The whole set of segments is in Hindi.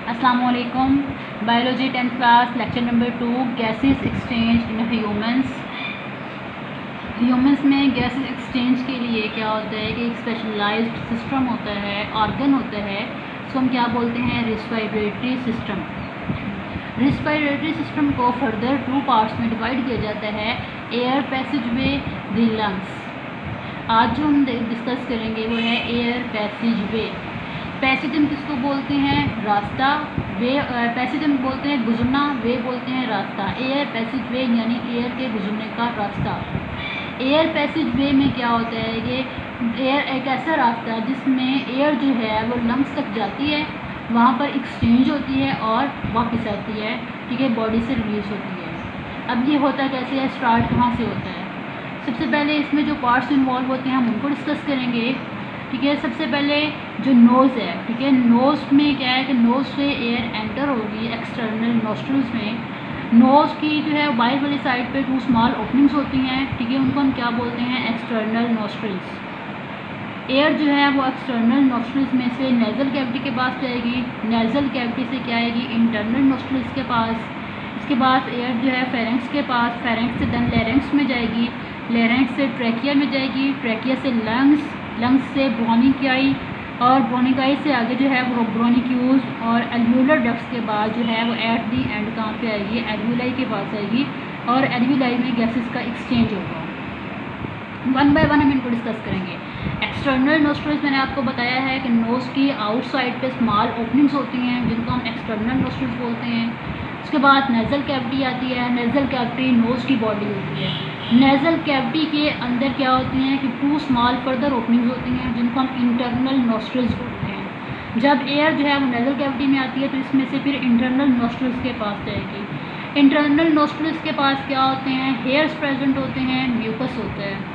अस्सलामुअलैकुम। Biology 10th class lecture number 2 gases exchange in humans में गैसेस एक्सचेंज के लिए क्या होता है कि एक स्पेशलाइज्ड सिस्टम होता है, ऑर्गन होता है, इसको हम क्या बोलते हैं, रेस्पिरेटरी सिस्टम। रेस्पिरेटरी सिस्टम को फर्दर 2 पार्ट्स में डिवाइड किया जाता है, एयर पैसेजवे, द लंग्स। आज जो हम डिस्कस करेंगे वो है एयर पैसेजवे। पैसेज हम किसको बोलते हैं, रास्ता। वे पैसेज हम बोलते हैं गुजरना, वे बोलते हैं रास्ता। एयर पैसेज वे यानी एयर के गुजरने का रास्ता। एयर पैसेज वे में क्या होता है कि एयर एक ऐसा रास्ता है जिसमें एयर जो है वो लंग्स तक जाती है, वहाँ पर एक्सचेंज होती है और वापस आती है, ठीक है, बॉडी से रिलीज होती है। अब ये होता कैसे है, स्टार्ट कहाँ से होता है। सबसे पहले इसमें जो पार्ट्स इन्वॉल्व होते हैं हम उनको डिस्कस करेंगे, ठीक है। सबसे पहले जो नोज़ है, ठीक है, नोज़ में क्या है कि नोज़ से एयर एंटर होगी एक्सटर्नल नोस्ट्रल्स में। नोज़ की जो है बाहर वाली साइड पे 2 स्मॉल ओपनिंग्स होती हैं, ठीक है, उनको हम क्या बोलते हैं, एक्सटर्नल नोस्ट्रल्स। एयर जो है वो एक्सटर्नल नोस्ट्रल्स में से नेज़ल कैविटी के पास जाएगी, नेज़ल कैविटी से क्या आएगी, इंटरनल नोस्ट्रल्स के पास। इसके बाद एयर जो है फेरेंक्स के पास, फेरेंक्स से देन लेरेंक्स में जाएगी, लेरेंक्स से ट्रैकिया में जाएगी, ट्रैकिया से लंग्स, लंग्स से ब्रोनिकाई, और ब्रोनिकाई से आगे जो है वो ब्रोनिक्यूज, और एल्वुलर डक्ट्स के बाद जो है वो एट दी एंड कहाँ पे आएगी, एल्वुलाई के पास आएगी, और एल्वुलाई में गैसेस का एक्सचेंज होगा। वन बाय वन हम इनको डिस्कस करेंगे। एक्सटर्नल नोस्ट्रल्स मैंने आपको बताया है कि नोज़ की आउटसाइड पे स्मॉल ओपनिंग्स होती हैं जिनको हम एक्सटर्नल नोस्ट्रल्स बोलते हैं। उसके बाद नेज़ल कैविटी आती है, नेज़ल कैविटी नोज़ की बॉडी होती है। नेज़ल कैविटी के अंदर क्या होती हैं कि 2 स्मॉल फर्दर ओपनिंग्स होती हैं जिनको हम इंटरनल नोस्ट्रल्स बोलते हैं। जब एयर जो है वो नेज़ल कैविटी में आती है तो इसमें से फिर इंटरनल नोस्ट्रल्स के पास जाएगी। इंटरनल नोस्ट्रल्स के पास क्या होते हैं, हेयर्स प्रेजेंट होते हैं, म्यूकस होता है।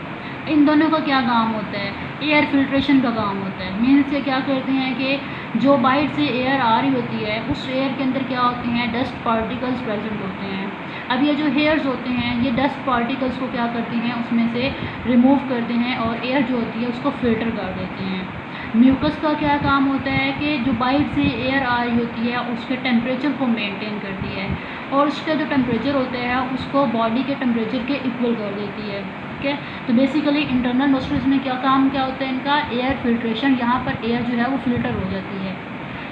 इन दोनों का क्या काम होता है, एयर फिल्ट्रेशन का काम होता है। मीन्स से क्या करते हैं कि जो बाहर से एयर आ रही होती है उस एयर के अंदर क्या होते हैं, डस्ट पार्टिकल्स प्रेजेंट होते हैं। अब ये जो हेयर्स होते हैं ये डस्ट पार्टिकल्स को क्या करते हैं, उसमें से रिमूव करते हैं और एयर जो होती है उसको फिल्टर कर देते हैं। म्यूकस का क्या काम होता है कि जो बाहर से एयर आ रही होती है उसके टेम्परेचर को मेंटेन करती है और उसका जो टेम्परेचर होता है उसको बॉडी के टेम्परेचर के इक्वल कर देती है, ठीक है। तो बेसिकली इंटरनल नोस्ट्रल्स में क्या काम क्या होता है इनका, एयर फिल्ट्रेशन। यहाँ पर एयर जो है वो फिल्टर हो जाती है।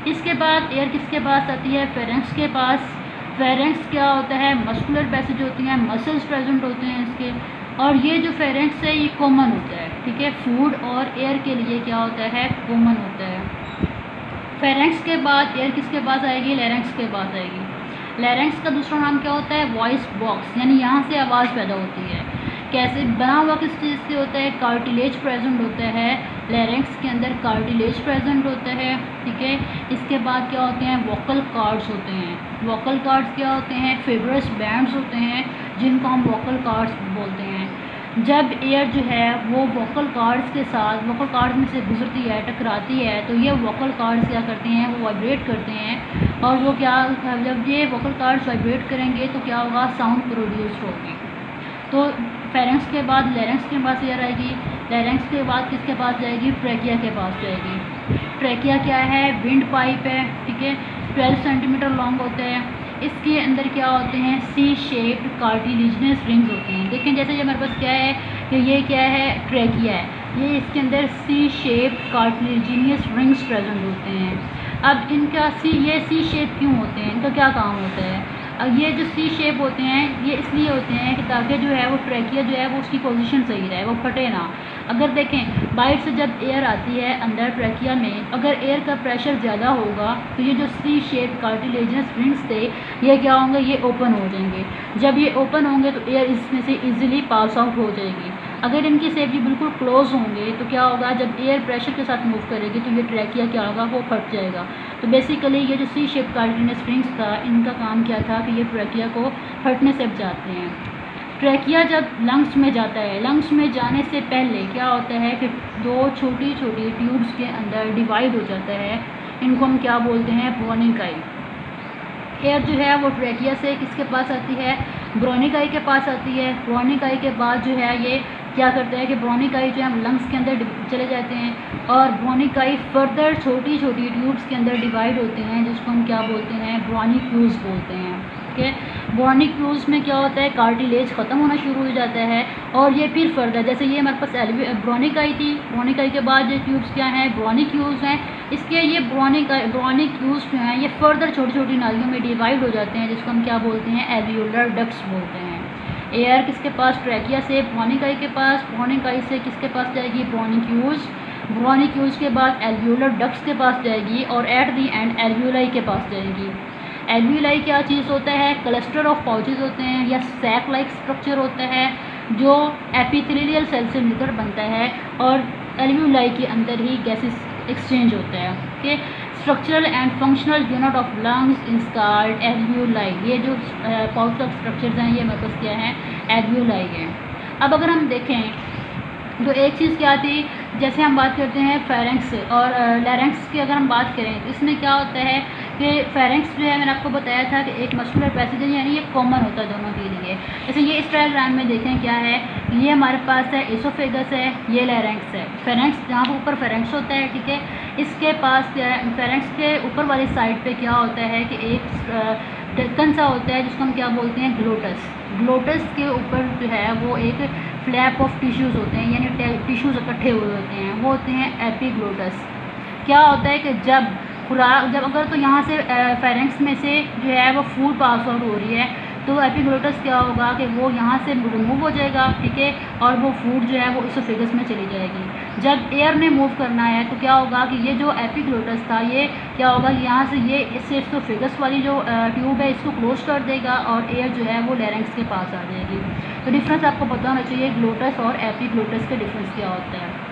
इसके बाद एयर किसके पास आती है, फेरेंक्स के पास। फेरेंक्स क्या होता है, मस्कुलर पैसेज होती हैं, मसल्स प्रेजेंट होते हैं इसके, और ये जो फेरेंक्स है ये कॉमन होता है, ठीक है, फूड और एयर के लिए क्या होता है, कॉमन होता है। फेरेंक्स के बाद एयर किसके पास आएगी, लेरेंक्स के पास आएगी। लेरेंक्स का दूसरा नाम क्या होता है, वॉइस बॉक्स, यानी यहाँ से आवाज़ पैदा होती है। कैसे बना हुआ, किस चीज़ से होता है, कार्टिलेज प्रेजेंट होता है, लेरेंक्स के अंदर कार्टिलेज प्रेजेंट होता है, ठीक है। इसके बाद क्या होते हैं, वोकल कार्ड्स होते हैं। वोकल कार्ड्स क्या होते हैं, फिब्रस बैंड्स होते हैं जिनको हम वोकल कार्ड्स बोलते हैं। जब एयर जो है वो वोकल कार्ड्स के साथ, वोकल कार्ड्स में से गुजरती है, टकराती है, तो ये वोकल कार्ड्स क्या करते हैं, वो वाइब्रेट करते हैं, और वो क्या, जब ये वोकल कार्ड्स वाइब्रेट करेंगे तो क्या होगा, साउंड प्रोड्यूस होगी। तो फेरेंक्स के बाद लेरेंक्स के पास एयर आएगी, लेरेंक्स के बाद किसके पास जाएगी, ट्रैकिया के पास जाएगी। ट्रैकिया क्या है, विंड पाइप है, ठीक है, 12 सेंटीमीटर लॉन्ग होता है। इसके अंदर क्या होते हैं, सी शेप्ड कार्टिलेजिनस रिंग्स होते हैं। देखें जैसे ये हमारे पास क्या है कि ये क्या है, ट्रैकिया है, ये इसके अंदर C shaped cartilaginous rings present होते हैं। अब इनका ये सी शेप क्यों होते हैं, इनका क्या काम होता है। अब ये जो सी शेप होते हैं ये इसलिए होते हैं कि ताकि जो है वो ट्रैकिया जो है वो उसकी पोजीशन सही रहे, वो फटे ना। अगर देखें बाहर से जब एयर आती है अंदर ट्रैकिया में, अगर एयर का प्रेशर ज़्यादा होगा तो ये जो सी शेप कार्टिलेजिनस रिंग्स थे ये क्या होंगे, ये ओपन हो जाएंगे। जब ये ओपन होंगे तो एयर इसमें से ईजिली पास आउट हो जाएगी। अगर इनके शेप ये बिल्कुल क्लोज होंगे तो क्या होगा, जब एयर प्रेशर के साथ मूव करेगी तो ये ट्रैकिया क्या होगा, वो फट जाएगा। तो बेसिकली ये जो सी शेप कार्टिलेजिनस रिंग्स था इनका काम क्या था कि ये ट्रैकिया को फटने से बचाते हैं। ट्रैकिया जब लंग्स में जाता है, लंग्स में जाने से पहले क्या होता है कि 2 छोटी छोटी ट्यूब्स के अंदर डिवाइड हो जाता है, इनको हम क्या बोलते हैं, ब्रोनिकाई। एयर जो है वो ट्रैकिया से किसके पास आती है, ब्रोनिकाई के पास आती है। ब्रोनिकाई के बाद जो है ये क्या करता है कि ब्रोनिकाई जो है लंग्स के अंदर चले जाते हैं और ब्रोनिकाई फर्दर छोटी छोटी ट्यूब्स के अंदर डिवाइड होते हैं, जिसको हम क्या बोलते हैं, ब्रोनिक्यूल्स बोलते हैं। ठीक है, ब्रोनिक्यूल्स में क्या होता है, कार्टिलेज ख़त्म होना शुरू हो जाता है और ये फिर फर्दर, जैसे ये हमारे पास ब्रोनिकाई थी, ब्रोनिकाई के बाद ये ट्यूब्स क्या हैं, ब्रोनिक्यूल्स हैं। इसके ये ब्रोनिक्यूल्स जो हैं ये फर्दर छोटी छोटी नालियों में डिवाइड हो जाते हैं, जिसको हम क्या बोलते हैं, एल्वियोलर डक्ट्स बोलते हैं। एयर किसके पास, ट्रैकिया से, ब्रोनिकाई के पास, ब्रोनिकाई से किसके पास जाएगी, ब्रोनिक्यूल्स, ब्रोनिक्यूल्स के बाद एल्वियोलर डक्ट्स के पास जाएगी और एट दी एंड एल्वियोलाई के पास जाएगी। एल्वियोलाई क्या चीज़ होता है, क्लस्टर ऑफ पाउचेस होते हैं या सैक लाइक स्ट्रक्चर होता है जो एपिथेलियल सेल से मिलकर बनता है और एल्वियोलाई के अंदर ही गैसेस एक्सचेंज होता है। Okay, structural and functional unit of lungs is called alveoli. ये जो पाउच ऑफ स्ट्रक्चर्स हैं ये हमारे पास क्या है, एल्वियोलाई है। अब अगर हम देखें तो एक चीज़ क्या थी, जैसे हम बात करते हैं फेरेंक्स और लैरेंक्स की अगर हम बात करें तो इसमें क्या होता है कि फेरेंक्स जो है मैंने आपको बताया था कि एक मस्कुलर पैसेज है, यानी ये कॉमन होता है दोनों के लिए। जैसे ये इस डायग्राम में देखें क्या है, ये हमारे पास है एसोफेगस है, ये लैरेंक्स है। फेरेंक्स जहाँ पर ऊपर फेरेंक्स होता है, ठीक है, इसके पास क्या है, फेरेंक्स के ऊपर वाली साइड पे क्या होता है कि एक ढक्कन सा होता है जिसको हम क्या बोलते हैं, ग्लोटस। ग्लोटस के ऊपर जो है वो एक फ्लैप ऑफ टिश्यूज़ होते हैं, यानी टिश्यूज़ इकट्ठे हुए होते हैं, वो होते हैं एपिग्लोटस। क्या होता है कि जब अगर तो यहाँ से फेरेंक्स में से जो है वो फूड पास आउट हो रही है तो एपिग्लोटस क्या होगा कि वो यहाँ से रिमूव हो जाएगा, ठीक है, और वो फूड जो है वो इसोफेगस में चली जाएगी। जब एयर ने मूव करना है तो क्या होगा कि ये जो एपिग्लोटस था ये क्या होगा, यहाँ से ये इससे इसोफेगस वाली जो ट्यूब है इसको क्लोज कर देगा और एयर जो है वो लैरिंक्स के पास आ जाएगी। तो डिफरेंस आपको पता होना चाहिए ग्लोटस और एपिग्लोटस का डिफरेंस क्या होता है।